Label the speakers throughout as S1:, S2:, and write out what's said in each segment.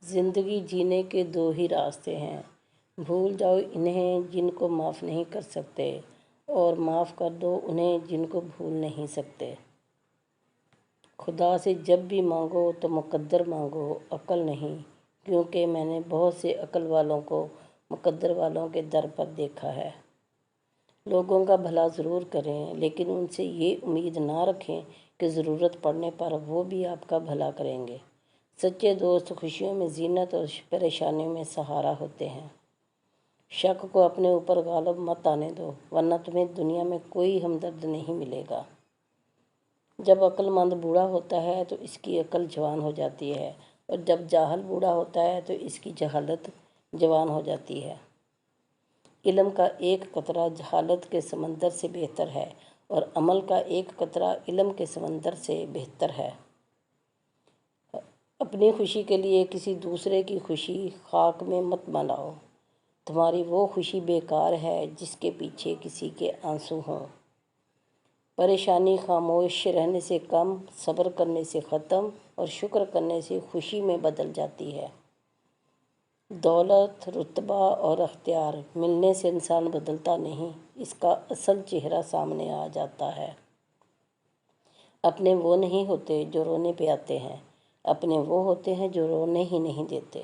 S1: زندگی جینے کے دو ہی راستے ہیں، بھول جاؤ انہیں جن کو معاف نہیں کر سکتے، اور معاف کر دو انہیں جن کو بھول نہیں سکتے۔ خدا سے جب بھی مانگو تو مقدر مانگو، عقل نہیں، کیونکہ میں نے بہت سے عقل والوں کو مقدر والوں کے در پر دیکھا ہے۔ لوگوں کا بھلا ضرور کریں، لیکن ان سے یہ امید نہ رکھیں کہ ضرورت پڑنے پر وہ بھی آپ کا بھلا کریں گے۔ سچے دوست خوشیوں میں زینت اور پریشانیوں میں سہارا ہوتے ہیں۔ شک کو اپنے اوپر غالب مت آنے دو، ورنہ تمہیں دنیا میں کوئی ہمدرد نہیں ملے گا۔ جب عقل مند بوڑھا ہوتا ہے تو اس کی عقل جوان ہو جاتی ہے، اور جب جاہل بوڑھا ہوتا ہے تو اس کی جہالت جوان ہو جاتی ہے۔ علم کا ایک قطرہ جہالت کے سمندر سے بہتر ہے، اور عمل کا ایک قطرہ علم کے سمندر سے بہتر ہے۔ اپنی خوشی کے لیے کسی دوسرے کی خوشی خاک میں مت ملاؤ۔ تمہاری وہ خوشی بیکار ہے جس کے پیچھے کسی کے آنسو ہوں۔ پریشانی خاموش رہنے سے کم، صبر کرنے سے ختم، اور شکر کرنے سے خوشی میں بدل جاتی ہے۔ دولت، رتبہ اور اختیار ملنے سے انسان بدلتا نہیں، اس کا اصل چہرہ سامنے آ جاتا ہے۔ اپنے وہ نہیں ہوتے جو رونے پہ آتے ہیں، اپنے وہ ہوتے ہیں جو رونے ہی نہیں دیتے۔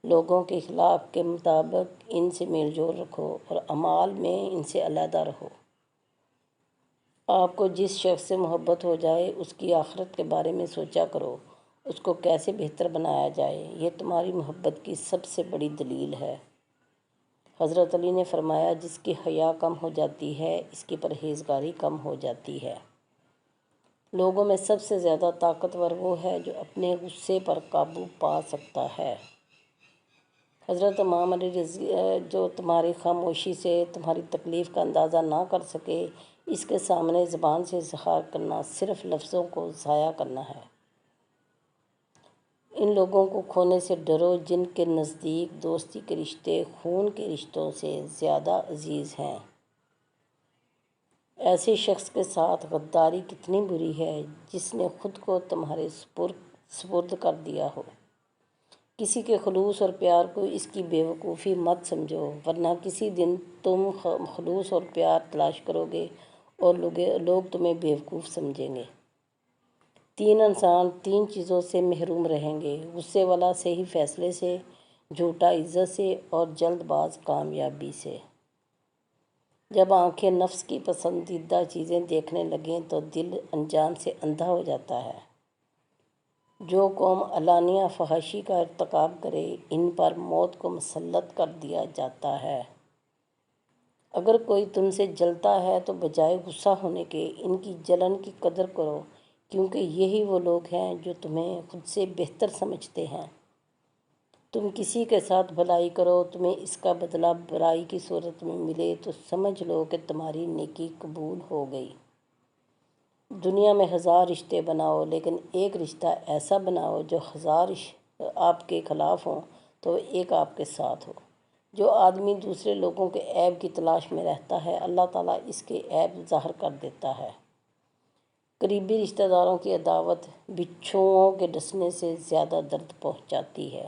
S1: لوگوں کے اخلاق کے مطابق ان سے میل جول رکھو، اور اعمال میں ان سے علیحدہ رہو۔ آپ کو جس شخص سے محبت ہو جائے اس کی آخرت کے بارے میں سوچا کرو، اس کو کیسے بہتر بنایا جائے، یہ تمہاری محبت کی سب سے بڑی دلیل ہے۔ حضرت علی نے فرمایا، جس کی حیا کم ہو جاتی ہے اس کی پرہیزگاری کم ہو جاتی ہے۔ لوگوں میں سب سے زیادہ طاقتور وہ ہے جو اپنے غصے پر قابو پا سکتا ہے۔ حضرت امام علی جو تمہاری خاموشی سے تمہاری تکلیف کا اندازہ نہ کر سکے، اس کے سامنے زبان سے اظہار کرنا صرف لفظوں کو ضائع کرنا ہے۔ ان لوگوں کو کھونے سے ڈرو جن کے نزدیک دوستی کے رشتے خون کے رشتوں سے زیادہ عزیز ہیں۔ ایسے شخص کے ساتھ غداری کتنی بری ہے جس نے خود کو تمہارے سپرد کر دیا ہو۔ کسی کے خلوص اور پیار کو اس کی بے وقوفی مت سمجھو، ورنہ کسی دن تم خلوص اور پیار تلاش کرو گے اور لوگ تمہیں بے وقوف سمجھیں گے۔ تین انسان تین چیزوں سے محروم رہیں گے: غصے والا صحیح فیصلے سے، جھوٹا عزت سے، اور جلد باز کامیابی سے۔ جب آنکھیں نفس کی پسندیدہ چیزیں دیکھنے لگیں تو دل انجان سے اندھا ہو جاتا ہے۔ جو قوم علانیہ فحاشی کا ارتکاب کرے ان پر موت کو مسلط کر دیا جاتا ہے۔ اگر کوئی تم سے جلتا ہے تو بجائے غصہ ہونے کے ان کی جلن کی قدر کرو، کیونکہ یہی وہ لوگ ہیں جو تمہیں خود سے بہتر سمجھتے ہیں۔ تم کسی کے ساتھ بھلائی کرو، تمہیں اس کا بدلہ برائی کی صورت میں ملے تو سمجھ لو کہ تمہاری نیکی قبول ہو گئی۔ دنیا میں 1000 رشتے بناؤ، لیکن ایک رشتہ ایسا بناؤ جو 1000 آپ کے خلاف ہوں تو ایک آپ کے ساتھ ہو۔ جو آدمی دوسرے لوگوں کے عیب کی تلاش میں رہتا ہے، اللہ تعالیٰ اس کے عیب ظاہر کر دیتا ہے۔ قریبی رشتہ داروں کی عداوت بچھوؤں کے ڈسنے سے زیادہ درد پہنچاتی ہے۔